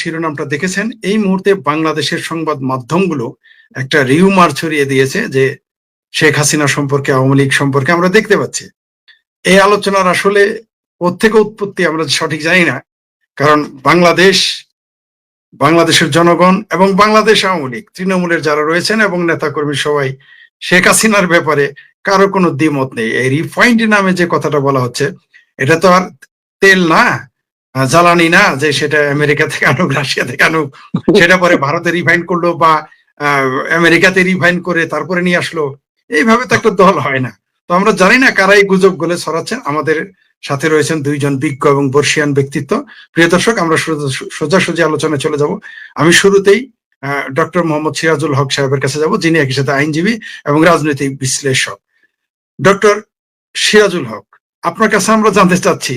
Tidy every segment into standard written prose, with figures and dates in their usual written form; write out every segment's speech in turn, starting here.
শিরোনামটা দেখেছেন, এই মুহূর্তে বাংলাদেশের সংবাদ মাধ্যমগুলো একটা রিউমার ছড়িয়ে দিয়েছে যে শেখ হাসিনা সম্পর্কে, আওয়ামী লীগ সম্পর্কে আমরা দেখতে পাচ্ছি। এই আলোচনার আসলে কোত্থেকে উৎপত্তি আমরা সঠিক জানি না, কারণ বাংলাদেশের জনগণ এবং বাংলাদেশ আওয়ামী লীগ, তৃণমূলের যারা রয়েছেন এবং নেতাকর্মী সবাই শেখ হাসিনার ব্যাপারে কারো কোনো দ্বিমত নেই। এই রিফাইন্ড নামে যে কথাটা বলা হচ্ছে, এটা তো আর তেল না, জ্বালানি না যে সেটা আমেরিকা থেকে আনুক, রাশিয়া থেকে আনুক, সেটা পরে ভারতে রিফাইন করলো বা আমেরিকাতে রিফাইন করে তারপরে নিয়ে আসলো। এইভাবে তো একটা দল হয় না। তো আমরা জানি না কারা এই গুজব গুলো ছড়াচ্ছেন। আমাদের সাথে রয়েছেন দুইজন বিজ্ঞ এবং বর্ষিয়ান ব্যক্তিত্ব। প্রিয় দর্শক, আমরা সোজাসুজি আলোচনায় চলে যাব। আমি শুরুতেই ডক্টর মোহাম্মদ সিরাজুল হক সাহেবের কাছে যাব, যিনি একই সাথে আইনজীবী এবং রাজনৈতিক বিশ্লেষক। ডক্টর সিরাজুল হক, আপনার কাছে আমরা জানতে চাচ্ছি,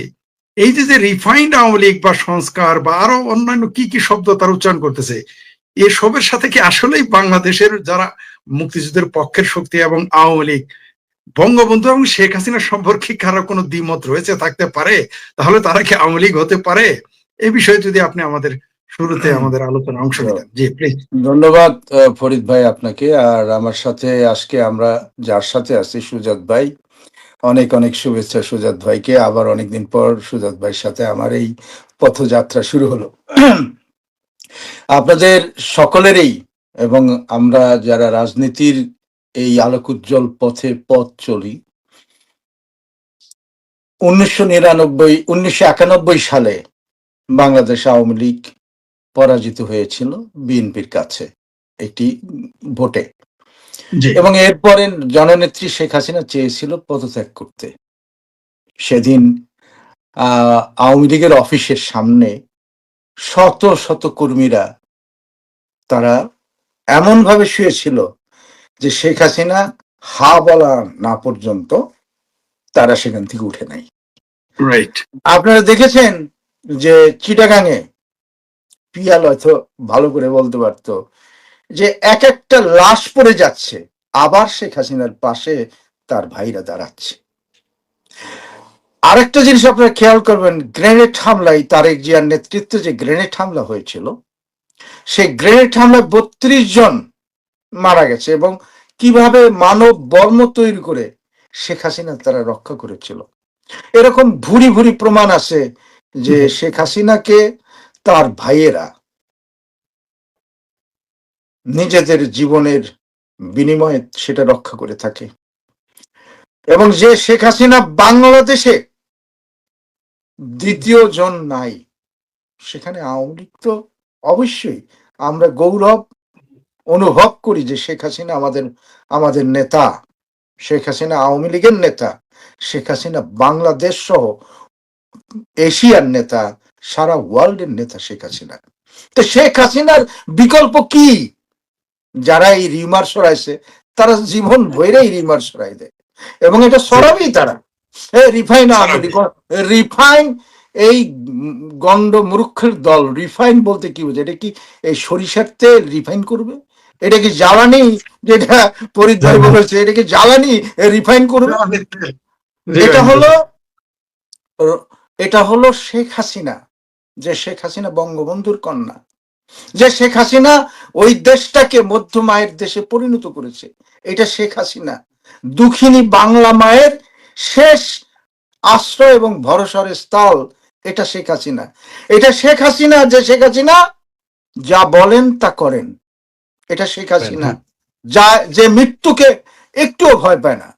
এই যে রিফাইন্ড আওয়ামী লীগ বা সংস্কার বা আরো অন্যান্য কি কি শব্দ তার উচ্চারণ করতেছে, এসবের সাথে কি আসলেই বাংলাদেশের যারা মুক্তিযুদ্ধের পক্ষের শক্তি এবং আওয়ামী লীগ, বঙ্গবন্ধু এবং শেখ হাসিনা সম্পর্কে কারো কোনো দ্বিমত রয়েছে থাকতে পারে? তাহলে তারা কি আওয়ামী লীগ হতে পারে? এই বিষয়ে যদি আপনি আমাদের শুরুতে আমাদের আলোচনা অংশ নিতেন। জি প্লিজ। ধন্যবাদ ফরিদ ভাই আপনাকে। আর আমার সাথে আজকে আমরা যার সাথে আছি, সুজাত ভাই, অনেক অনেক শুভেচ্ছা সুজাত ভাইকে। আবার অনেকদিন পর সুজাত ভাইয়ের সাথে আমার এই পথযাত্রা শুরু হলো। আপনাদের সকলেরই এবং আমরা যারা রাজনীতির এই আলোকোজ্জ্বল পথ চলি, 1991 সালে বাংলাদেশ আওয়ামী লীগ পরাজিত হয়েছিল বিএনপির কাছে একটি ভোটে, এবং এরপরে জননেত্রী শেখ হাসিনা চেয়েছিল পদত্যাগ করতে। সেদিন আওয়ামী লীগের অফিসের সামনে শত শত কর্মীরা তারা এমন ভাবে শুয়েছিল যে শেখ হাসিনা হা বলা না পর্যন্ত তারা সেখান থেকে উঠে নাই। আপনারা দেখেছেন যে চিটাগাঙে, পিয়াল হয়তো ভালো করে বলতে পারতো, যে এক একটা লাশ পড়ে যাচ্ছে, আবার শেখ হাসিনার পাশে তার ভাইরা দাঁড়াচ্ছে। আরেকটা জিনিস আপনারা খেয়াল করবেন, গ্রেনেড হামলায়, তারেক জিয়ার নেতৃত্বে যে গ্রেনেড হামলা হয়েছিল, সেই গ্রেনেড হামলায় 32 জন মারা গেছে, এবং কিভাবে মানব বর্ম তৈরি করে শেখ হাসিনা তারা রক্ষা করেছিল। এরকম ভুরি ভুরি প্রমাণ আছে যে শেখ হাসিনাকে তার ভাইয়েরা নিজেদের জীবনের বিনিময়ে সেটা রক্ষা করে থাকে। এবং যে শেখ হাসিনা বাংলাদেশে দ্বিতীয় জন নাই, সেখানে আওয়ামী লীগ তো অবশ্যই আমরা গৌরব অনুভব করি যে শেখ হাসিনা আমাদের নেতা, শেখ হাসিনা আওয়ামী লীগের নেতা, শেখ হাসিনা বাংলাদেশ সহ এশিয়ার নেতা, সারা ওয়ার্ল্ডের নেতা শেখ হাসিনা। তো শেখ হাসিনার বিকল্প কি? যারা এই রিমার সরাইছে তারা জীবন ভরে এই রিমার সরাই দেয়, এবং এটা সরাবেই তারা। রিফাইন এই গন্ড মূর্খের দল। রিফাইন বলতে কি বোঝে? এটা কি এই সরিষার তেল রিফাইন করবে? এটা কি জ্বালানি? যেটা পরিচয় বলেছে, এটা কি জ্বালানি রিফাইন করবে? এটা হলো শেখ হাসিনা, যে শেখ হাসিনা বঙ্গবন্ধুর কন্যা, যে শেখ হাসিনা ওই দেশটাকে মধ্য মায়ের দেশে পরিণত করেছে। এটা শেখ হাসিনা, দুঃখিনী বাংলা মায়ের শেষ আশ্রয় এবং ভরসার স্থল। এটা শেখ হাসিনা। এটা শেখ হাসিনা, যে শেখ হাসিনা যা বলেন তা করেন। এটা শেখ হাসিনা, যে মৃত্যুকে একটুও ভয় পায় না।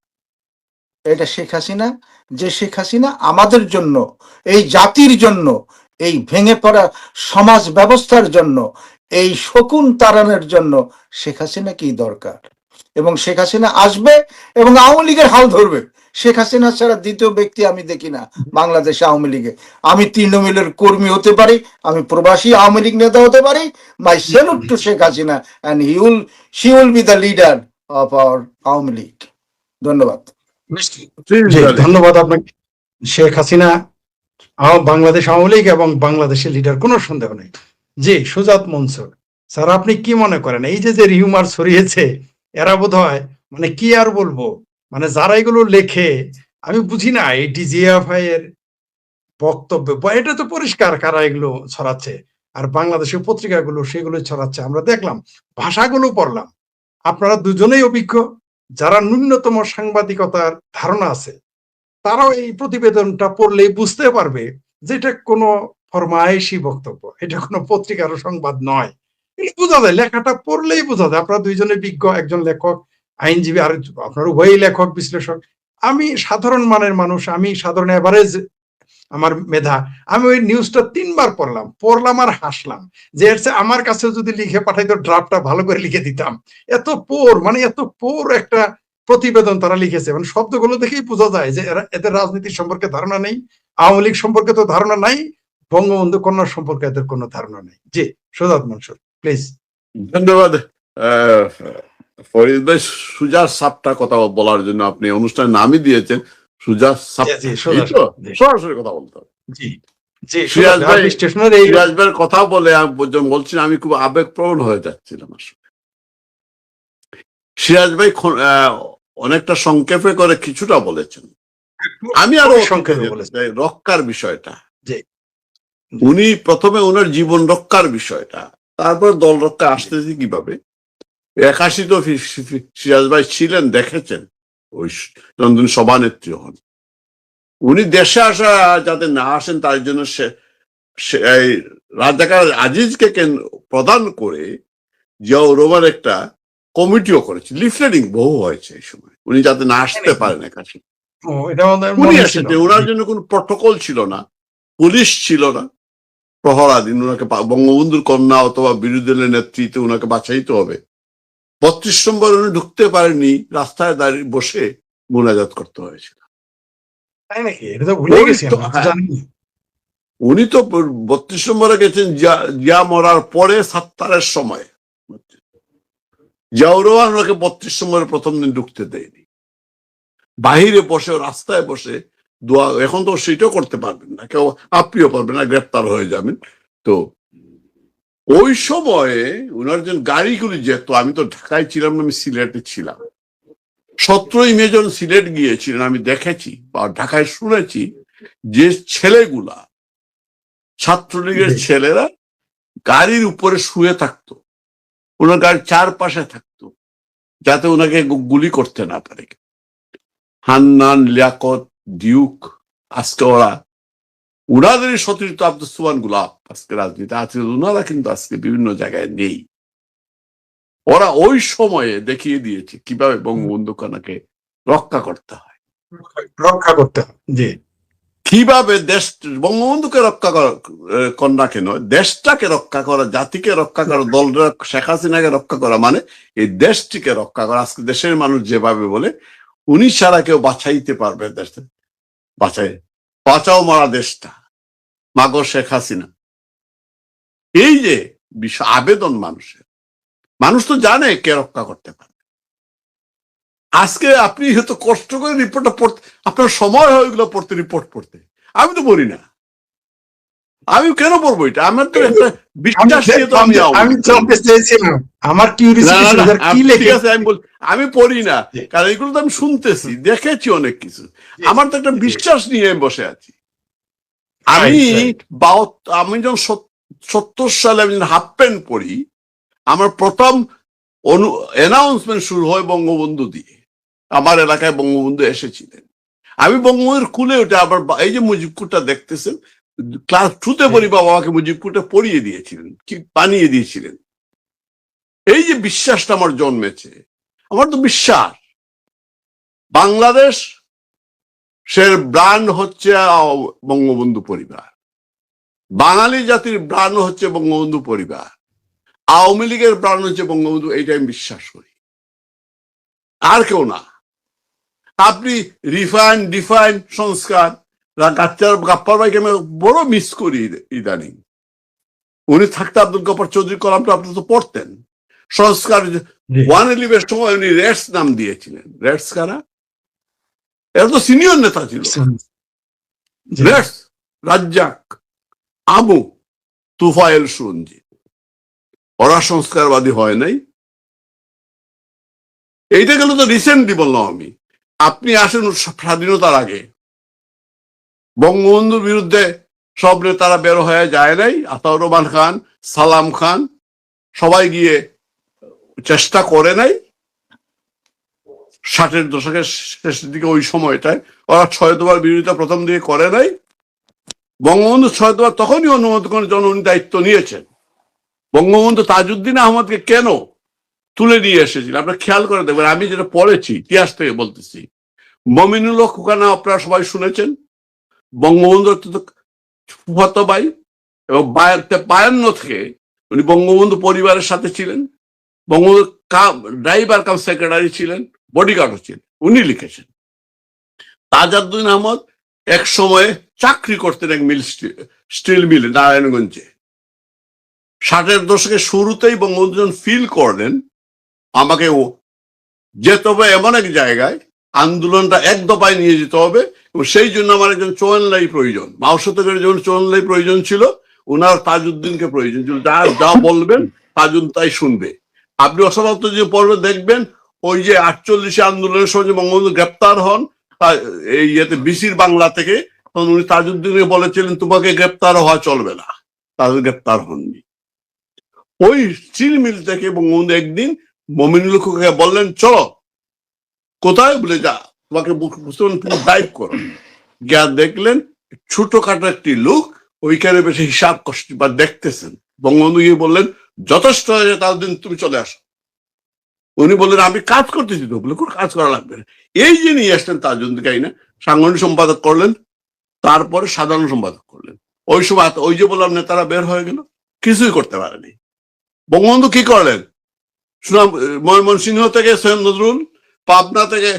এটা শেখ হাসিনা, যে শেখ হাসিনা আমাদের জন্য, এই জাতির জন্য, এই ভেঙে পড়া সমাজ ব্যবস্থার জন্য, এই শকুন তাড়ানোর জন্য শেখ হাসিনা কি দরকার। এবং শেখ হাসিনা আসবে এবং আওয়ামী লীগের হাল ধরবে। শেখ হাসিনা ছাড়া দ্বিতীয় ব্যক্তি আমি দেখি না বাংলাদেশ আওয়ামী লীগে। আমি তৃণমূলের কর্মী হতে পারি, আমি প্রবাসী আওয়ামী লীগ নেতা হতে পারি, my salute to Sheikh Hasina, and she will be the leader of our Awami League. ধন্যবাদ। ধন্যবাদ আপনাকে। শেখ হাসিনা বাংলাদেশ আওয়ামী লীগ এবং বাংলাদেশের লিডার, কোনো সন্দেহ নেই। জি, সুজাত মনসুর স্যার, আপনি কি মনে করেন এই যে রিউমার ছড়িয়েছে, এরা বোধ হয় মানে কি আর বলবো, মানে যারা এগুলো লেখে, আমি বুঝি না এই ডিজিএফআই এর বক্তব্য, এটা তো পরিষ্কার কারা এগুলো ছড়াচ্ছে। আর বাংলাদেশের পত্রিকাগুলো সেগুলো ছড়াচ্ছে। আমরা দেখলাম, ভাষাগুলো পড়লাম। আপনারা দুজনেই অভিজ্ঞ, যারা ন্যূনতম সাংবাদিকতার ধারণা আছে তারাও এই প্রতিবেদনটা পড়লেই বুঝতে পারবে যে এটা কোনো ফরমায়েশি বক্তব্য, এটা কোনো পত্রিকার সংবাদ নয়। এটা বোঝা যায়, লেখাটা পড়লেই বোঝা যায়। আপনারা দুইজনে বিজ্ঞ, একজন লেখক আইনজীবী, আর আপনার উভয়ই লেখক বিশ্লেষক। আমি সাধারণ মানের মানুষ, আমি সাধারণ এভারেজ আমার মেধা, আমি ওই নিউজটা 3বার পড়লাম আর হাসলাম যে এর চেয়ে আমার কাছে যদি লিখে পাঠাইতো, ড্রাফটটা ভালো করে লিখে দিতাম। এত পোর, মানে এত পোর একটা প্রতিবেদন তারা লিখেছে। মানে শব্দগুলো দেখেই বোঝা যায় যে এদের রাজনীতি সম্পর্কে ধারণা নেই, আওয়ামী লীগ সম্পর্কে তো ধারণা নাই, বঙ্গবন্ধু কন্যা সম্পর্কে এদের কোনো ধারণা নেই। জি, সুজাত মনসুর, প্লিজ। ধন্যবাদ ফরিদ ভাই। সুজা সাপটা কথা বলার জন্য আপনি অনুষ্ঠানে নামই দিয়েছেন সুজা সাপ, সরাসরি কথা বলতে হবে। জি জি, সিরাজ ভাই স্টেশনের এই সিরাজ ভাইয়ের কথা বলে আমি বলছি আমি খুব আবেগপ্রবণ হয়ে যাচ্ছিলাম আসলে। সিরাজ ভাই অনেকটা সংক্ষেপে করে কিছুটা বলেছেন, আমি আরো সংক্ষেপে বলেছি রক্ষার বিষয়টা। উনি প্রথমে ওনার জীবন রক্ষার বিষয়টা, তারপর দল রক্ষা আসতেছে কিভাবে। 81 তো সিরাজ ভাই ছিলেন, দেখেছেন ওই যখন সভানেত্রী হন। উনি দেশে আসা যাতে না আসেন তার জন্য রাজাকার আজিজকে প্রদান করে জিয়াউর রহমান একটা কমিটিও করেছে, লিফলেটিং বহু হয়েছে এই সময়, উনি যাতে না আসতে পারেন। উনি এসেছেন, ওনার জন্য কোন প্রটোকল ছিল না, পুলিশ ছিল না, প্রহরাধীন। ওনাকে বঙ্গবন্ধুর কন্যা অথবা বিরোধী দলের নেতৃত্বে ওনাকে বাঁচাইতে হবে। 32 নম্বর উনি ঢুকতে পারেননি, রাস্তায় দাঁড়িয়ে বসে মোনাজাত করতে হয়েছিল। উনি তো 32 নম্বরে গেছেন জিয়া মরার পরে ৭তারের সময়। জিয়াউর রহমান ওনাকে 32 নম্বরে প্রথম দিন ঢুকতে দেয়নি, বাহিরে বসে রাস্তায় বসে দোয়া। এখন তো সেটাও করতে পারবেন না কেউ, আপনিও পারবেন না, গ্রেপ্তার হয়ে যাবেন। তো ওই সময়ে ওনার যে গাড়িগুলি যেত, আমি তো ঢাকায় ছিলাম না, আমি সিলেটে ছিলাম। 17ই মে যখন সিলেট গিয়েছিলেন আমি দেখেছি বা ঢাকায় শুনেছি যে ছেলেগুলা, ছাত্রলীগের ছেলেরা গাড়ির উপরে শুয়ে থাকতো, ওনার গাড়ির চারপাশে থাকতো যাতে ওনাকে গুলি করতে না পারে। হান্নান, লিয়াকত, ডিউক, আজকে ওরা উনাদেরই সতীর্থ আব্দুল সুবহান গোলাপ আজকে রাজনীতি আছে, ওনারা কিন্তু আজকে বিভিন্ন জায়গায় নেই। ওরা ওই সময়ে দেখিয়ে দিয়েছে কিভাবে বঙ্গবন্ধু কন্যাকে রক্ষা করতে হয়, জি, কিভাবে দেশ বঙ্গবন্ধুকে রক্ষা করা, কন্যাকে নয় দেশটাকে রক্ষা করা, জাতিকে রক্ষা করা, দলরা শেখ হাসিনাকে রক্ষা করা মানে এই দেশটিকে রক্ষা করা। আজকে দেশের মানুষ যেভাবে বলে উনি ছাড়া কেউ বাঁচাইতে পারবে দেশটা, বাঁচাও মারা দেশটা, মাগো শেখ হাসিনা। এই যে বিষয় আবেদন মানুষের, মানুষ তো জানে কে রক্ষা করতে পারে। আজকে আপনি হয়তো কষ্ট করে রিপোর্টটা পড়তে, আপনার সময় হয় ওইগুলো পড়তে, রিপোর্ট পড়তে। আমি তো পড়ি না, আমি কেন পড়বো এটা? আমার তো একটা বিশ্বাস নিয়ে তো আমি জানতে চেয়েছিলাম, আমার ঠিক আছে আমি পড়ি না, কারণ এগুলো তো আমি শুনতেছি, দেখেছি অনেক কিছু। আমার তো একটা বিশ্বাস নিয়ে বসে আছি। আমি যখন 70 সালে আমি হাফ প্যান্ট পরি, আমার প্রথম অ্যানাউন্সমেন্ট শুরু হয় বঙ্গবন্ধু দিয়ে। আমার এলাকায় বঙ্গবন্ধু এসেছিলেন, আমি বঙ্গবন্ধুর কুলে উঠে আবার এই যে মুজিবপুরটা দেখতেছেন, ক্লাস 2তে পড়ি, বাবা আমাকে মুজিবপুরটা পড়িয়ে দিয়েছিলেন, কি বানিয়ে দিয়েছিলেন। এই যে বিশ্বাসটা আমার জন্মেছে, আমার তো বিশ্বাস বাংলাদেশ সে ব্রান্ড হচ্ছে বঙ্গবন্ধু পরিবার, বাঙালি জাতির ব্রান্ড হচ্ছে বঙ্গবন্ধু পরিবার, আওয়ামী লীগের ব্রান্ড হচ্ছে বঙ্গবন্ধু। এইটা আমি বিশ্বাস করি, আর কেউ না। আপনি ডিফাইন সংস্কার, গাপ্পার ভাইকে আমি বড় মিস করি ইদানিং। উনি থাকতে আব্দুল গফফর চৌধুরী কলামটা আপনি তো পড়তেন। সংস্কার 111 সময় উনি রেটস নাম দিয়েছিলেন। রেটস কারা? এরা তো সিনিয়র নেতা ছিল। রেটস, রাজ্জাক, আবু, তুফাইল সুরঞ্জিত, ওরা সংস্কারবাদী হয় নাই। এইটা গেল তো রিসেন্টলি বললাম আমি। আপনি আসেন স্বাধীনতার আগে বঙ্গবন্ধুর বিরুদ্ধে সব নেতারা বের হয়ে যায় নাই। আতাউর রহমান খান, সালাম খান সবাই গিয়ে চেষ্টা করে নাই 60-এর দশকের শেষের দিকে ওই সময়টায় ওরা 6 দফার বিরোধিতা প্রথম দিকে করে নাই। বঙ্গবন্ধু 6 দফা তখনই অনুমোদন করে জনগণ দায়িত্ব নিয়েছেন। বঙ্গবন্ধু তাজউদ্দিন আহমদকে কেন তুলে নিয়ে এসেছিলেন আপনারা খেয়াল করে দেখবেন, আমি যেটা পড়েছি ইতিহাস থেকে বলতেছি। মমিনুল হক খোকানা আপনারা সবাই শুনেছেন, বঙ্গবন্ধুর ফুফাতো ভাই, এবং 52 থেকে উনি বঙ্গবন্ধু পরিবারের সাথে ছিলেন, বঙ্গবন্ধু ড্রাইভার কাম সেক্রেটারি ছিলেন, বডিগার্ডও ছিলেন। উনি লিখেছেন তাজউদ্দিন আহমদ এক সময়ে চাকরি করতেন এক স্টিল মিলে নারায়ণগঞ্জে। 60-এর দশকের শুরুতেই বঙ্গবন্ধু যখন ফিল করলেন আমাকে যেতে হবে এমন এক জায়গায়, আন্দোলনটা এক দফায় নিয়ে যেতে হবে, এবং সেই জন্য আমার একজন চৌয়ানলাই প্রয়োজন। মাওশতকের যেমন চৌয়ানলাই প্রয়োজন ছিল, ওনার তাজউদ্দিনকে প্রয়োজন ছিল। যা বলবেন তাজউদ্দিন তাই শুনবে। আপনি অসমাপ্ত যে পর্বে দেখবেন ওই যে 48 আন্দোলনের সময় বঙ্গবন্ধু গ্রেপ্তার হন এই ইয়েতে বিসির বাংলা থেকে, তখন উনি তাজউদ্দিনকে বলেছিলেন তোমাকে গ্রেপ্তার হওয়া চলবে না, তাদের গ্রেপ্তার হননি। ওই স্টিল মিল থেকে বঙ্গবন্ধু একদিন মমিনুল হককে বললেন চলো। কোথায়? বলে যা তোমাকে তুমি ডাইভ করো। গিয়া দেখলেন ছোটখাটো একটি লোক ওইখানে বেশি হিসাব কষ্ট বা দেখতেছেন। বঙ্গবন্ধু গিয়ে বললেন যথেষ্ট হয়েছে তাজউদ্দিন, তুমি চলে আসো। উনি বললেন আমি কাজ করতেছি তো। বলে কোনো কাজ করা লাগবে না। এই যে নিয়ে আসলেন তাজউদ্দিন কাইনা, সাংগঠনিক সম্পাদক করলেন, তারপরে সাধারণ সম্পাদক করলেন। ওই সময় ওই যে বললাম নেতারা বের হয়ে গেল, কিছুই করতে পারেনি। বঙ্গবন্ধু কি করলেন? সুনাম ময়মনসিংহ থেকে সৈয়দ নজরুল, পাবনা থেকে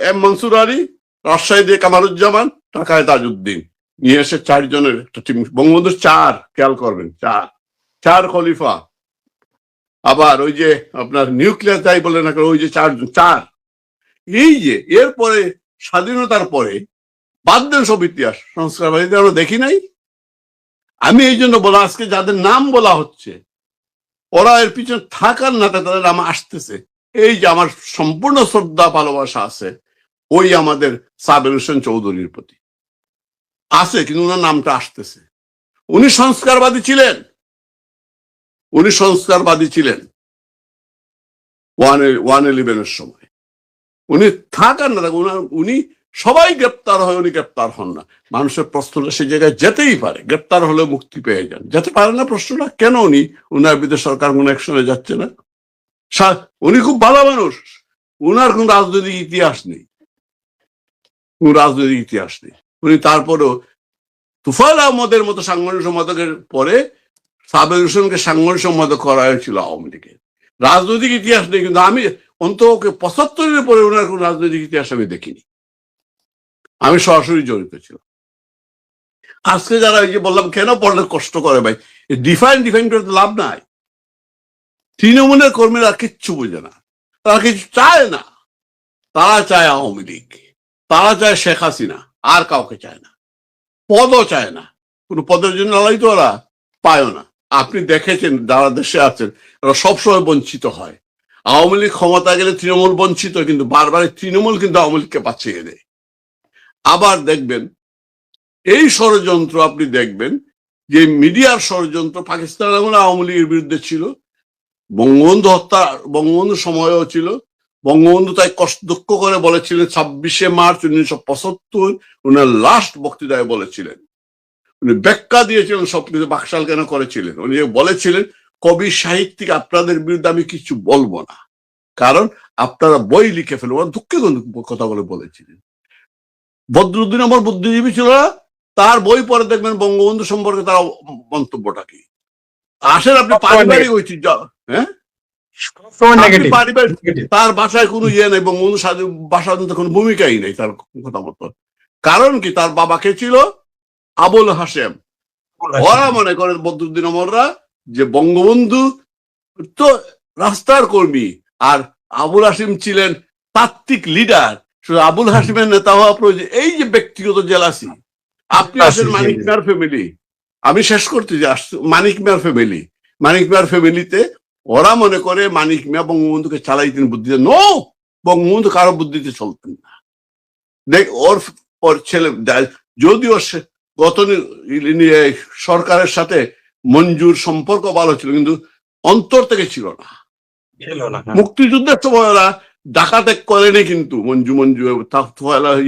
এম মনসুর আলী, রাজশাহী দিয়ে কামারুজ্জামান, ঢাকায় তাজউদ্দিন নিয়ে এসে 4 জনের একটা টিম। বঙ্গবন্ধু 4, খেয়াল করবেন 4 খলিফা। আবার ওই যে আপনার নিউক্লিয়ার তাই বলে না, ওই যে 4 এই যে এরপরে স্বাধীনতার পরে বাদ দেন সব ইতিহাস সংস্কারবাদীদের আমরা দেখি নাই। আমি এই জন্য বলা, আজকে যাদের নাম বলা হচ্ছে ওরা এর পিছনে থাকার না, তাদের নাম আসতেছে। এই যে আমার সম্পূর্ণ শ্রদ্ধা ভালোবাসা আছে ওই আমাদের সাবের হোসেন চৌধুরীর প্রতি আছে, কিন্তু ওনার নামটা আসতেছে। উনি সংস্কারবাদী ছিলেন, উনি সংস্কারবাদী ছিলেন 111-এর সময়। উনি থাকার না থাকুন, উনি সবাই গ্রেপ্তার হয়, উনি গ্রেপ্তার হন না। মানুষের প্রশ্নটা সে জায়গায় যেতেই পারে, গ্রেপ্তার হলে মুক্তি পেয়ে যান, যেতে পারে না। প্রশ্নটা কেন উনি উনার বিরুদ্ধে সরকার কোন অ্যাকশনে যাচ্ছে না? উনি খুব ভালো মানুষ, উনার কোন রাজনৈতিক ইতিহাস নেই, কোন রাজনৈতিক ইতিহাস নেই। উনি তারপরেও তুফাইল আহমদের মতো সাংগঠনিক সম্পাদকের পরে সাবের হোসেনকে সাংগঠনিক সম্পাদক করা হয়েছিল আওয়ামী লীগের। রাজনৈতিক ইতিহাস নেই, কিন্তু আমি অন্তত 75-এর পরে ওনার কোন রাজনৈতিক ইতিহাস আমি দেখিনি। আমি সরাসরি জড়িত ছিলাম। আজকে যারা এই যে বললাম কেন পড়লে কষ্ট করে ভাই, ডিফাইন করতে লাভ নাই। তৃণমূলের কর্মীরা কিচ্ছু বোঝে না, তারা কিছু চায় না। তারা চায় আওয়ামী লীগ, তারা চায় শেখ হাসিনা, আর কাউকে চায় না। পদও চায় না, কোন পদের জন্য লড়াই তো ওরা পায়ও না। আপনি দেখেছেন যারা দেশে আছেন ওরা সবসময় বঞ্চিত হয়। আওয়ামী লীগ ক্ষমতা গেলে তৃণমূল বঞ্চিত, কিন্তু বারবার তৃণমূল কিন্তু আওয়ামী লীগকে বাঁচিয়ে দেয়। আবার দেখবেন এই ষড়যন্ত্র, আপনি দেখবেন যে মিডিয়ার ষড়যন্ত্র পাকিস্তান আমলে আওয়ামী লীগের বিরুদ্ধে ছিল, বঙ্গবন্ধু হত্যা বঙ্গবন্ধুর সময়ও ছিল। বঙ্গবন্ধু তাই দুঃখ করে বলেছিলেন 26শে মার্চ 1975 উনার লাস্ট বক্তৃতায় বলেছিলেন, উনি ব্যাখ্যা দিয়েছিলেন সবকিছু বাকশাল কেন করেছিলেন। উনি বলেছিলেন কবি সাহিত্যিক আপনাদের বিরুদ্ধে আমি কিছু বলবো না, কারণ আপনারা বই লিখে ফেলবেন। দুঃখে কথা বলে বলেছিলেন। বদরুদ্দিন আমার বুদ্ধিজীবী ছিল না, তার বই পরে দেখবেন বঙ্গবন্ধু সম্পর্কে তার মন্তব্যটা কি। আসেন আপনি পারিবারিক ঐতিহ্য, হ্যাঁ তার ভাষায় কোনো ইয়ে নেই, বঙ্গবন্ধু ভাষার কোনো ভূমিকাই নেই তার কথা মতো। কারণ কি, তার বাবা কে ছিল? আবুল হাশেম। ওরা মনে করেন বদরুদ্দিন অমররা যে বঙ্গবন্ধু তো রাস্তার কর্মী, আর আবুল হাশিম ছিলেন তাত্ত্বিক লিডার। আবুল হাশিমের নেতা হওয়া প্রয়োজন। এই যে ব্যক্তিগত জেলাসি। আপনি আসেন মানিক মিয়ার ফ্যামিলি, আমি শেষ করতে যে মানিক মিয়ার ফ্যামিলিতে ওরা মনে করে মানিক মিয়া বঙ্গবন্ধুকে চালাইতেন বুদ্ধিতে। নো, বঙ্গবন্ধু কারো বুদ্ধিতে চলতেন না। দেখ ওর ছেলে যদিও গত সরকারের সাথে মঞ্জুর সম্পর্ক ভালো ছিল, কিন্তু অন্তর থেকে ছিল না। ছিল না। মুক্তিযুদ্ধের সময় ওরা ডাকাতে করেনি, কিন্তু মঞ্জু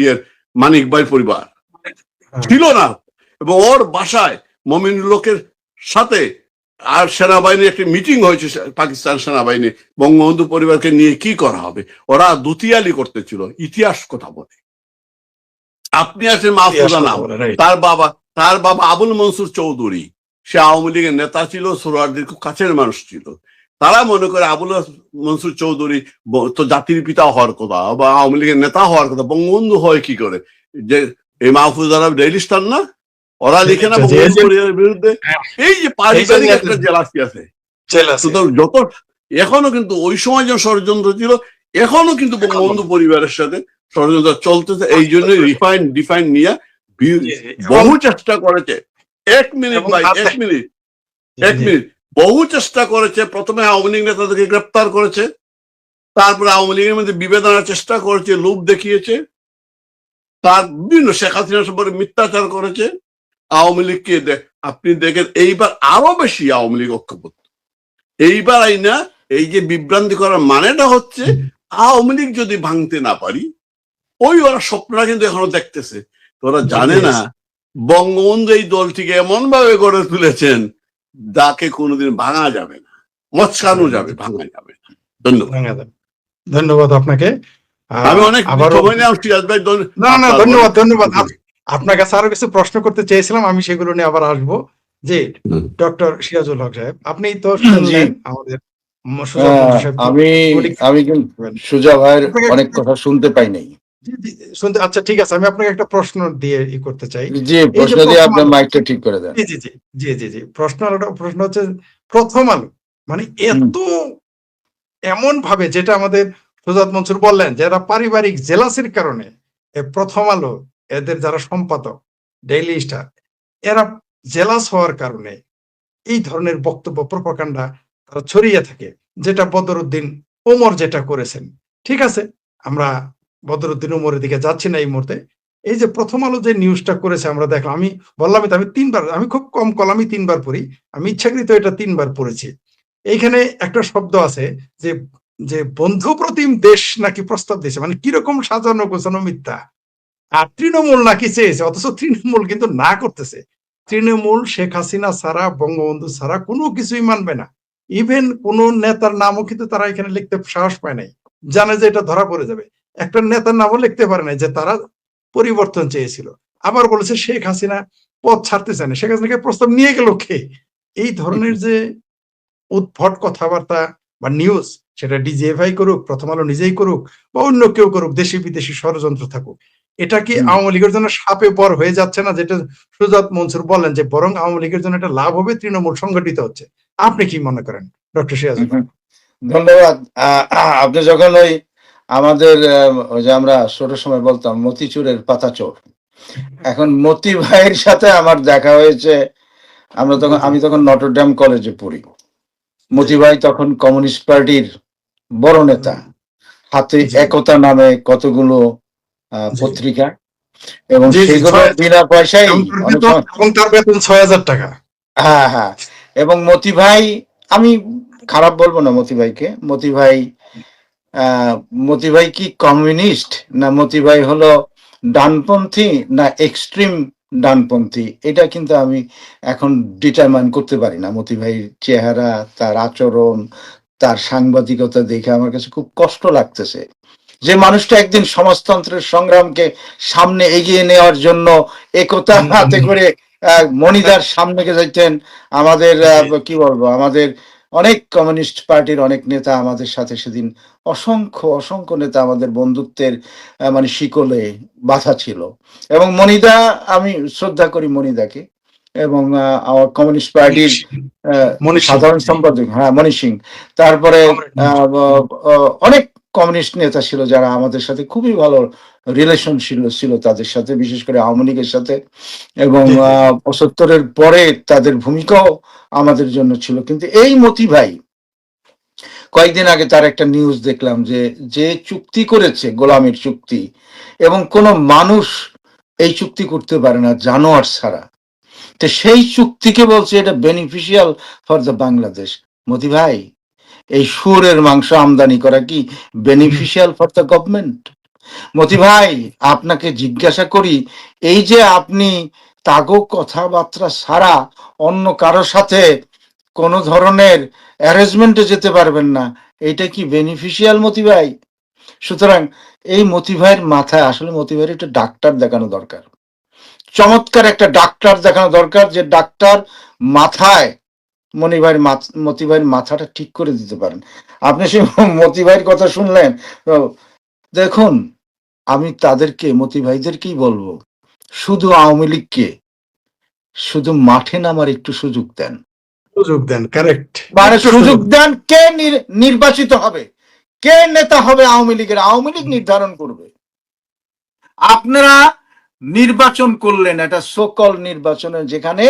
ইয়ের মানিক ভাই পরিবার ছিল না। এবং ওর বাসায় মমিন লোকের সাথে আর সেনাবাহিনীর একটি মিটিং হয়েছে, পাকিস্তান সেনাবাহিনী বঙ্গবন্ধু পরিবারকে নিয়ে কি করা হবে, ওরা দুতিয়ালি করতেছিল, ইতিহাস কথা বলে। আপনি আছেন মাহফুজা নাম, তার বাবা আবুল মনসুর চৌধুরী, সে আওয়ামী লীগের নেতা ছিল, সোহরাওয়ার্দীর খুব কাছের মানুষ ছিল। তারা মনে করে আবুল মনসুর চৌধুরী তো জাতির পিতা হওয়ার কথা বা আওয়ামী লীগের নেতা হওয়ার কথা, বঙ্গবন্ধু হয় কি করে? যে এই মাহফুজারা ডেইলি স্টার না, ওরা লিখে না বঙ্গবন্ধু পরিবারের বিরুদ্ধে? এই যে পারিবারিক একটা জেলাসি আছে যত, এখনো কিন্তু ওই সময় যে ষড়যন্ত্র ছিল, এখনো কিন্তু বঙ্গবন্ধু পরিবারের সাথে ষড়যন্ত্র চলতেছে। এই জন্য ডিফাইন নিয়ে বহু চেষ্টা করেছে। এক মিনিট বহু চেষ্টা করেছে। প্রথমে আওয়ামী লীগ নেতাদেরকে গ্রেপ্তার করেছে, তারপরে আওয়ামী লীগের মধ্যে বিভেদ আনার চেষ্টা করেছে, লোভ দেখিয়েছে, তার বিভিন্ন শেখ হাসিনা সম্পর্কে মিথ্যাচার করেছে। আওয়ামী লীগকে আপনি দেখেন এইবার আরো বেশি আওয়ামী লীগ ঐক্যবদ্ধ। এইবার না, এই যে বিভ্রান্তি করার মানেটা হচ্ছে আওয়ামী লীগ যদি ভাঙতে না পারি, ওরা স্বপ্নটা কিন্তু এখনো দেখতেছে। তোরা জানে না বঙ্গবন্ধু এই দলটিকে এমন ভাবে গড়ে তুলেছেন যাকে কোনোদিন ভাঙা যাবে না, মচকানো যাবে, ভাঙা যাবে না। ধন্যবাদ। ধন্যবাদ আপনাকে। আমি অনেক সময় নিয়ে সিরাজ ভাই, না, ধন্যবাদ। আপনার কাছে আরো কিছু প্রশ্ন করতে চেয়েছিলাম, আমি সেগুলো নিয়ে আবার আসবো। যে ডক্টর সিরাজুল হক সাহেব, আপনি তো শুনলেন আমাদের আমি সুজা ভাইয়ের অনেক কথা শুনতে পাই নাই। আচ্ছা, ঠিক আছে, আমি আপনাকে একটা প্রশ্ন দিয়ে করতে চাই। জি, প্রশ্ন দিয়ে আপনার মাইকটা ঠিক করে দেন। জি। প্রশ্ন হচ্ছে, প্রথম আলো মানে এত এমন ভাবে, যেটা আমাদের সুজাত মনসুর বললেন, যারা পারিবারিক জেলাসির কারণে প্রথম আলো, এদের যারা সম্পাদক, ডেইলি স্টার, এরা জেলাস হওয়ার কারণে এই ধরনের বক্তব্য, প্রপাগান্ডা তারা ছড়িয়ে থাকে, যেটা বদরুদ্দিন ওমর যেটা করেছেন। ঠিক আছে, আমরা বদরুদ্দিন ওমরের দিকে যাচ্ছি না এই মুহূর্তে। এই যে প্রথম আলো যে নিউজটা করেছে, আমরা দেখলাম, আমি বললাম আমি 3বার, আমি খুব কম কলামই 3বার পড়ি, আমি ইচ্ছাকৃত এটা 3বার পড়েছি। এইখানে একটা শব্দ আছে যে বন্ধু প্রতিম দেশ নাকি প্রস্তাব দিয়েছে, মানে কিরকম সাজানো গোছানো মিথ্যা। আর তৃণমূল নাকি চেয়েছে, অথচ তৃণমূল কিন্তু না করতেছে। তৃণমূল শেখ হাসিনা ছাড়া, বঙ্গবন্ধু ছাড়া কোনো কিছুই মানবে না। ইভেন কোন নেতার নামও কিন্তু তারা এখানে লিখতে সাহস পায় নাই, জানে যে এটা ধরা পড়ে যাবে। একটা নেতার নামও লিখতে পারে নাই যে তারা পরিবর্তন চেয়েছিল। আবার বলেছে শেখ হাসিনা পদ ছাড়তে চায় না। শেখ হাসিনাকে প্রস্তাব নিয়ে গেল কে? এই ধরনের যে উদ্ভট কথাবার্তা বা নিউজ, সেটা ডিজিএফআই করুক, প্রথম আলো নিজেই করুক, বা অন্য কেউ করুক, দেশি বিদেশি ষড়যন্ত্র থাকুক, এটা কি আওয়ামী লীগের জন্য সাপে বর হয়ে যাচ্ছে না? যেটা সুজাত মনসুর বলেন যে বরং আওয়ামী লীগের জন্য একটা লাভ হবে, তৃণমূল সংগঠিত হচ্ছে। আপনি কি মনে করেন ডক্টর সিরাজ? ধন্যবাদ। আপনি যখন আমাদের ওই যে আমরা ছোট সময় বলতাম মতিচুরের পাতা চোর, এখন মতি ভাইয়ের সাথে আমার দেখা হয়েছে। আমি তখন নটরডেম কলেজে পড়ি। মতি ভাই তখন কমিউনিস্ট পার্টির বড় নেতা, হাতে একতা নামে কতগুলো পত্রিকা, এবং সেগুলো বিনা পয়সায়, তার বেতন ৬০০০ টাকা। হ্যাঁ। এবং মতি ভাই, আমি খারাপ বলবো না মতি ভাইকে, মতি ভাই কি কমিউনিস্ট, না মতি ভাই হলো ডানপন্থী না এক্সট্রিম ডানপন্থী, এটা কিন্তু আমি এখন ডিটারমাইন করতে পারি না। মতি ভাইয়ের চেহারা, তার আচরণ, তার সাংবাদিকতা দেখে আমার কাছে খুব কষ্ট লাগতেছে। যে মানুষটা একদিন সমাজতন্ত্রের সংগ্রামকে সামনে এগিয়ে নেওয়ার জন্য একতা হাতে করে মনিদার সামনে যাইতেন। আমাদের কি বলবো, আমাদের অনেক কমিউনিস্ট পার্টির অনেক নেতা আমাদের সাথে সেদিন, অসংখ্য নেতা আমাদের বন্ধুত্বের মানে শিকলে বাধা ছিল। এবং মনিদা, আমি শ্রদ্ধা করি মনিদাকে, এবং আমার কমিউনিস্ট পার্টির সাধারণ সম্পাদক, হ্যাঁ, মনি সিং। তারপরে অনেক কমিউনিস্ট নেতা ছিল যারা আমাদের সাথে খুবই ভালো রিলেশন ছিল তাদের সাথে, বিশেষ করে আওয়ামী লীগের সাথে। এবং ৭৫-এর পরে তাদের ভূমিকাও আমাদের জন্য ছিল। কিন্তু এই মতি ভাই, কয়েকদিন আগে তার একটা নিউজ দেখলাম যে চুক্তি করেছে, গোলামের চুক্তি, এবং কোনো মানুষ এই চুক্তি করতে পারে না জানোয়ার ছাড়া। তো সেই চুক্তিকে বলছে এটা বেনিফিশিয়াল ফর দ্য বাংলাদেশ। মতি ভাই, এই শুয়োরের মাংস আমদানি করা কি বেনিফিশিয়াল ফর দ্য গভর্নমেন্ট? মতি ভাই, আপনাকে জিজ্ঞাসা করি, এই যে আপনি তাগো কথাবার্তা ছাড়া অন্য কারোর সাথে কোন ধরনের অ্যারেঞ্জমেন্টে যেতে পারবেন না, এটা কি বেনিফিশিয়াল মতি ভাই? সুতরাং এই মতি ভাইয়ের মাথায় আসলে মতি ভাইয়ের একটা ডাক্তার দেখানো দরকার, চমৎকার একটা ডাক্তার দেখানো দরকার, যে ডাক্তার মাথায় মতি ভাইয়ের মাথাটা ঠিক করে দিতে পারেন। আপনি সে মতি ভাইয়ের কথা শুনলেন, তো দেখুন, আমি তাদেরকে মতি ভাইদেরকেই বলবো, শুধু আওয়ামী লীগকে শুধু মাঠে নামার একটু সুযোগ দেন, সুযোগ দেন, কারেক্ট, মানে সুযোগ দেন। কে নির্বাচিত হবে, কে নেতা হবে আওয়ামী লীগের, আওয়ামী লীগ নির্ধারণ করবে। আপনারা নির্বাচন করলেন, একটা সকল নির্বাচনে, যেখানে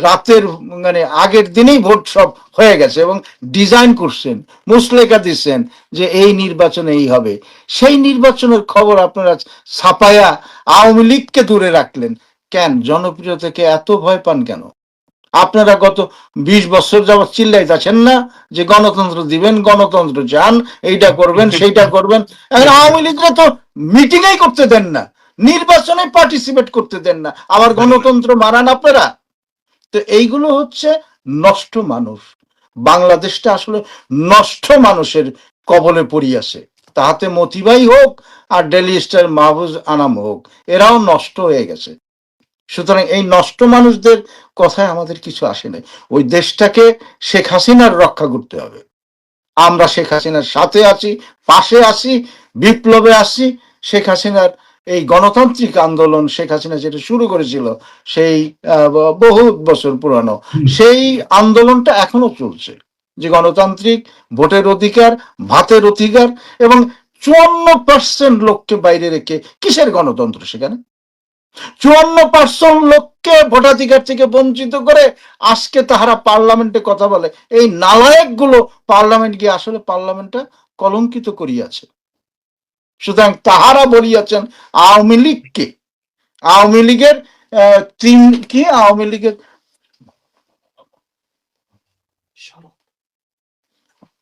রাতের মানে আগের দিনেই ভোট সব হয়ে গেছে এবং ডিজাইন করছেন, মুসলেখা দিচ্ছেন যে এই নির্বাচনে এই হবে। সেই নির্বাচনের খবর আপনারা ছাপায়া আওয়ামী লীগকে দূরে রাখলেন কেন? জনপ্রিয় থেকে এত ভয় পান কেন? আপনারা গত 20 বছর যাবৎ চিল্লাইতেছেন না যে গণতন্ত্র দিবেন, গণতন্ত্র চান, এইটা করবেন, সেইটা করবেন। এখন আওয়ামী লীগরা তো মিটিংই করতে দেন না, নির্বাচনে পার্টিসিপেট করতে দেন না, আবার গণতন্ত্র মারান আপনারা। তো এইগুলো হচ্ছে নষ্ট মানুষ। বাংলাদেশটা আসলে নষ্ট মানুষের কবলে পড়িয়াছে, তাহাতে মতিবাই হোক আর ডেলি স্টার মাহফুজ আনাম হোক, এরাও নষ্ট হয়ে গেছে। সুতরাং এই নষ্ট মানুষদের কথায় আমাদের কিছু আসে নাই। ওই দেশটাকে শেখ হাসিনার রক্ষা করতে হবে। আমরা শেখ হাসিনার সাথে আছি, পাশে আছি, বিপ্লবে আছি। শেখ হাসিনার এই গণতান্ত্রিক আন্দোলন, শেখ হাসিনা যেটা শুরু করেছিল সেই বহু বছর পুরানো, সেই আন্দোলনটা এখনো চলছে, যে গণতান্ত্রিক ভোটের অধিকার, ভাতের অধিকার, এবং 54% লোককে বাইরে রেখে কিসের গণতন্ত্র সেখানে? 54% লোককে ভোটাধিকার থেকে বঞ্চিত করে আজকে তাহারা পার্লামেন্টে কথা বলে। এই নালায়েক গুলো পার্লামেন্ট গিয়ে আসলে পার্লামেন্টটা কলঙ্কিত করিয়াছে। সুতরাং তাহারা বলিয়াছেন আওয়ামী লীগকে, আওয়ামী লীগের আওয়ামী লীগের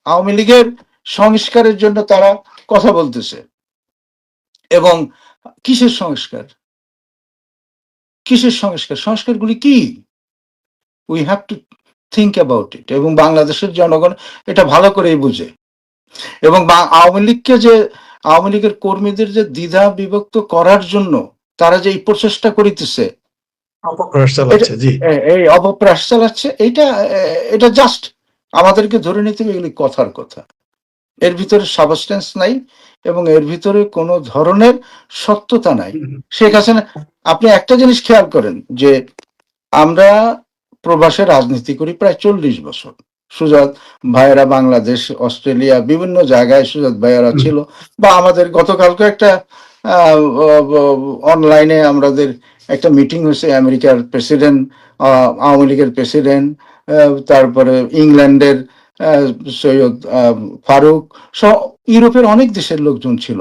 আওয়ামী লীগের সংস্কারের জন্য তারা কথা বলতেছে। এবং কিসের সংস্কার? কিসের সংস্কার? সংস্কারগুলি কি? We have to think about it. এবং বাংলাদেশের জনগণ এটা ভালো করেই বুঝে। এবং আওয়ামী লীগকে যে, আওয়ামী লীগের কর্মীদের যে দ্বিধা বিভক্ত করার জন্য তারা যে এই প্রচেষ্টা করিতেছে, এই অপপ্রয়াস চালাচ্ছে, এটা জাস্ট আমাদেরকে ধরে নিতে হবে এগুলি কথার কথা। এর ভিতরে সাবস্টেন্স নাই এবং এর ভিতরে কোনো ধরনের সত্যতা নাই। শেখ হাসিনা, আপনি একটা জিনিস খেয়াল করেন যে আমরা প্রবাসে রাজনীতি করি প্রায় 40 বছর। সুজাত ভাইয়েরা বাংলাদেশ, অস্ট্রেলিয়া, বিভিন্ন জায়গায় সুজাত ভাইয়েরা ছিল, বা আমাদের গতকালকে একটা অনলাইনে আমাদের একটা মিটিং হয়েছে, আমেরিকার প্রেসিডেন্ট, আওয়ামী লীগের প্রেসিডেন্ট, তারপরে ইংল্যান্ডের সৈয়দ ফারুক সহ ইউরোপের অনেক দেশের লোকজন ছিল।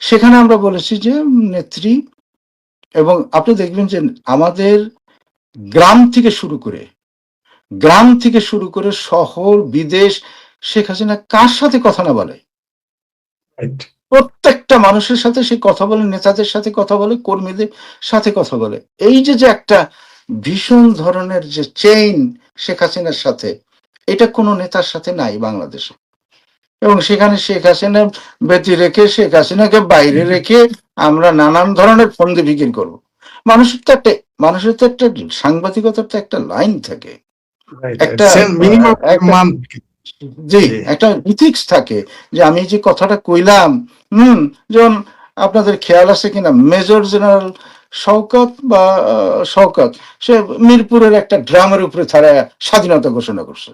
সেখানে আমরা বলেছি যে নেত্রী, এবং আপনি দেখবেন যে আমাদের গ্রাম থেকে শুরু করে শহর, বিদেশ, শেখ হাসিনা কার সাথে কথা না বলে? প্রত্যেকটা মানুষের সাথে সে কথা বলে, নেতাদের সাথে কথা বলে, কর্মীদের সাথে কথা বলে। এই যে একটা ভীষণ ধরনের যে চেইন শেখ হাসিনার সাথে, এটা কোনো নেতার সাথে নাই বাংলাদেশে। এবং সেখানে শেখ হাসিনা ব্যতি রেখে, শেখ হাসিনাকে বাইরে রেখে আমরা নানান ধরনের ফন্দি ফিকির করবো। মানুষের তো একটা সাংবাদিকতার তো একটা লাইন থাকে, একটা জি একটা ইথিক্স থাকে, যে আমি যে কথাটা কইলাম, যেমন আপনাদের খেয়াল আছে কিনা, মেজর জেনারেল শওকত সে মিরপুরের একটা ড্রামের উপরে ছাড়ায় স্বাধীনতা ঘোষণা করছে।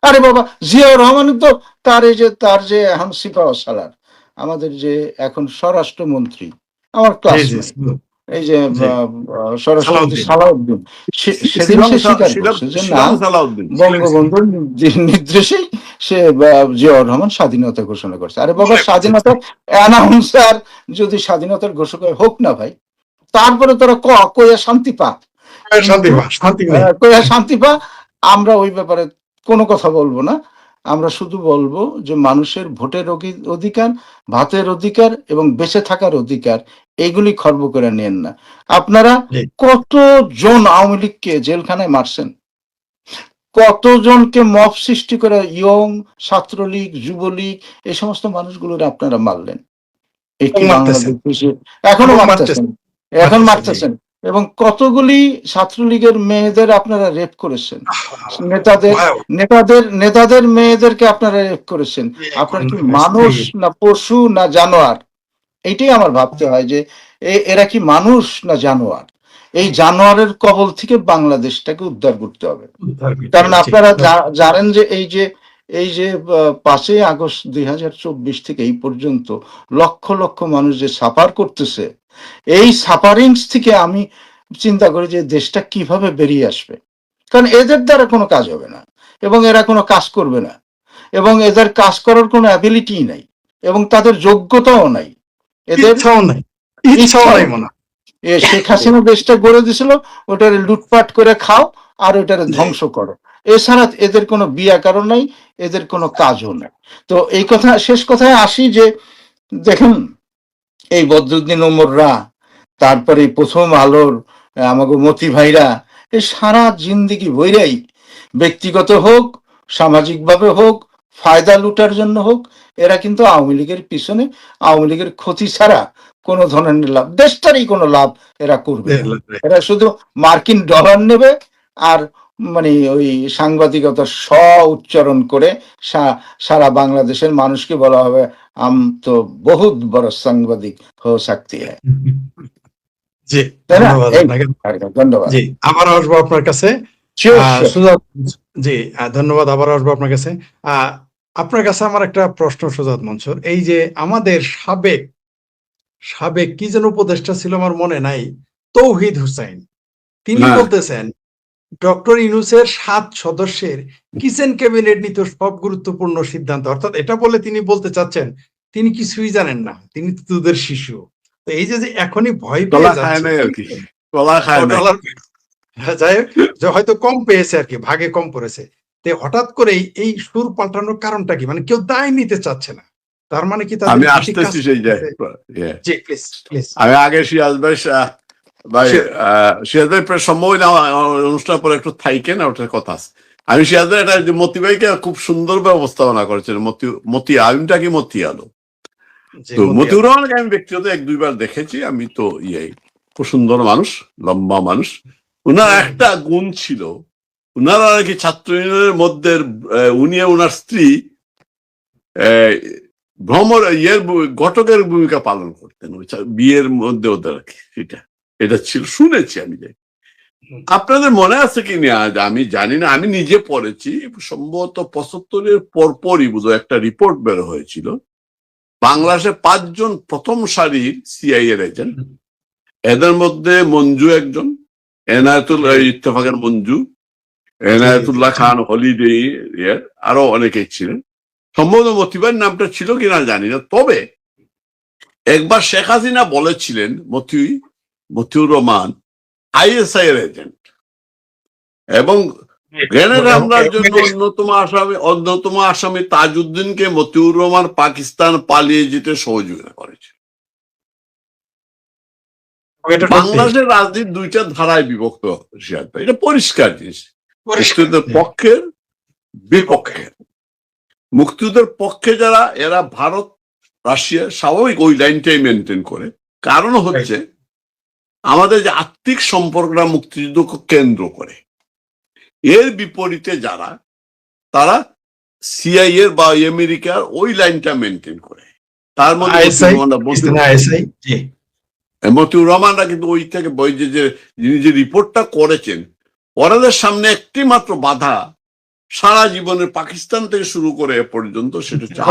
আরে বাবা, জিয়াউর রহমান তো তার যে এখন সিপাহ সালার, আমাদের যে এখন স্বরাষ্ট্রমন্ত্রী, আমার ক্লাসমেট, এই যে স্বরাষ্ট্রমন্ত্রী সালাউদ্দিন, সেদিন সে স্বীকার করছে যে না, বঙ্গবন্ধুর নির্দেশেই সে জিয়াউর রহমান স্বাধীনতা ঘোষণা করছে। আরে বাবা, স্বাধীনতার অ্যানাউন্সার যদি স্বাধীনতার ঘোষণা হোক না ভাই, তারপরে তোরা কইয়া শান্তি পা। শান্তি পা। আমরা ওই ব্যাপারে কোনো কথা বলবো না। আমরা শুধু বলবো যে মানুষের ভোটের অধিকার, ভাতের অধিকার এবং বেঁচে থাকার অধিকার, এগুলি খর্ব করে নেন না। আপনারা কতজন আওয়ামী লীগকে জেলখানায় মারছেন, কতজনকে মব সৃষ্টি করে ইয়ং ছাত্রলীগ, যুবলীগ, এই সমস্ত মানুষগুলোর আপনারা মারলেন। এখনো মারতেছেন, এখন মারতেছেন। এবং কতগুলি ছাত্রলীগের মেয়েদের আপনারা রেপ করেছেন, নেতাদের মেয়েদেরকে আপনারা রেপ করেছেন। আপনার কি মানুষ না পশু না জানোয়ার? এইটাই আমার ভাবতে হয় যে এরা কি মানুষ না জানোয়ার? এই জানোয়ারের কবল থেকে বাংলাদেশটাকে উদ্ধার করতে হবে। কারণ আপনারা জানেন যে এই যে 5ই আগস্ট 2024 থেকে এই পর্যন্ত লক্ষ লক্ষ মানুষ যে সাফার করতেছে, এই সাফারিংস থেকে আমি চিন্তা করি যে দেশটা কিভাবে বেরিয়ে আসবে। কারণ এদের দ্বারা কোনো কাজ হবে না, এবং এরা কোনো কাজ করবে না, এবং এদের কাজ করার কোনো অ্যাবিলিটি নাই, এবং তাদের যোগ্যতাও নাই, এদের ইচ্ছাও নাই। শেখ হাসিনা দেশটা গড়ে দিছিল, ওটারে লুটপাট করে খাও আর ওটারে ধ্বংস করো, এছাড়া এদের কোনো বিয়া কারণ নাই, এদের কোনো কাজও নাই। তো এই কথা, শেষ কথায় আসি যে দেখুন, এই বদরুদ্দিন ওমররা, তারপরে প্রথম আলোর আমাকে মতি ভাইরা, এই সারা জিন্দিগি বইরাই, ব্যক্তিগত হোক, সামাজিকভাবে হোক, ফায়দা লুটার জন্য হোক, এরা কিন্তু আওয়ামী লীগের পিছনে, আওয়ামী লীগের ক্ষতি ছাড়া কোন ধরনের লাভ, দেশটারই কোনো লাভ এরা করবে। এরা শুধু মার্কিন ডলার নেবে আর মানে ওই সাংবাদিকতার উচ্চারণ করে সারা বাংলাদেশের মানুষকে বলা হবে আম তো বহুত বড় সাংবাদিক হো সাকতি হ্যায়। জি, ধন্যবাদ। জি, আবার আসবো আপনার কাছে। জি, ধন্যবাদ। আবার আসবো আপনার কাছে। আপনার কাছে আমার একটা প্রশ্ন, সুজাত মনসুর। এই যে আমাদের সাবেক কি যেন উপদেষ্টা ছিল, আমার মনে নাই, তৌহিদ হুসাইন, তিনি বলতেছেন ডক্টর ইউনূসের 7 সদস্যের কিচেন ক্যাবিনেট নিত সব গুরুত্বপূর্ণ সিদ্ধান্ত। অর্থাৎ এটা বলে তিনি বলতে চাচ্ছেন তিনি কিছুই জানেন না, তিনি তোদের শিশু। তো এই যে এখনই ভয় পেয়ে যাচ্ছে, যাই হোক, হয়তো কম পেয়েছে আর কি, ভাগে কম পড়েছে। হঠাৎ করেই এই সুর পাল্টানোর কারণটা কি? মানে কেউ দায় নিতে চাচ্ছে না, তার মানে কি? আমি আসতেছি সেই জায়গায়। আমি আগে সিরাজ ভাই সিরাজ ভাই প্রায় সম্ভব না অনুষ্ঠান পরে একটু থাইকেন, ওটার কথা আছে। আমি সিরাজ ভাই এটা মতি ভাইকে খুব সুন্দর ব্যবস্থাপনা করেছেন। মতি আলিমটা কি মতি আলো, তো মতিউর রহমানকে আমি ব্যক্তিগত 1-2 বার দেখেছি। আমি তো খুব সুন্দর মানুষ, লম্বা মানুষ। উনার একটা গুণ ছিল, উনারা নাকি ছাত্র ইউনিয়নের মধ্যে উনি ওনার স্ত্রী ঘটকের ভূমিকা পালন করতেন বিয়ের মধ্যে ওদের, এটা ছিল, শুনেছি আমি। আপনাদের মনে আছে কি না আমি জানি না, আমি নিজে পড়েছি, সম্ভবত 75-এর পরপরই বোধহয় একটা রিপোর্ট বের হয়েছিল, বাংলাদেশে 5 জন প্রথম সারির সিআইএর এজেন্ট, এদের মধ্যে মঞ্জু একজন, এনায়েতুল্লাহ, ইত্তেফাকের মঞ্জু, এনায়েতুল্লাহ খান হলিডে, আরো অনেকেই ছিলেন। সম্ভবত মতিবার নামটা ছিল কিনা জানি না। তবে একবার শেখ হাসিনা বলেছিলেন মতিউর রহমান আইএসআই এর এজেন্ট, এবং গ্রেনেড হামলার জন্য অন্যতম আসামি তাজউদ্দিনকে মতিউর রহমান পাকিস্তান পালিয়ে যেতে সহযোগিতা করেছে। বাংলাদেশের রাজনীতি 2টা ধারায় বিভক্ত, এটা পরিষ্কার জিনিস, মুক্তিযুদ্ধের পক্ষের বিপক্ষে। মুক্তিযুদ্ধের পক্ষে যারা, এরা ভারত, রাশিয়া, স্বাভাবিক ওই লাইনটাই মেনটেন করে। কারণ হচ্ছে আমাদের যে আত্মিক সম্পর্কটা মুক্তিযুদ্ধকে কেন্দ্র করে। এর বিপরীতে যারা, তারা সিআইএর বা আমেরিকার ওই লাইনটা মেনটেন করে। তার মধ্যে মতিউর রহমানরা কিন্তু ওই থেকে যিনি যে রিপোর্টটা করেছেন, ওনাদের সামনে একটি মাত্র বাধা সারা জীবনের, পাকিস্তান থেকে শুরু করে এ পর্যন্ত, সেটা হচ্ছে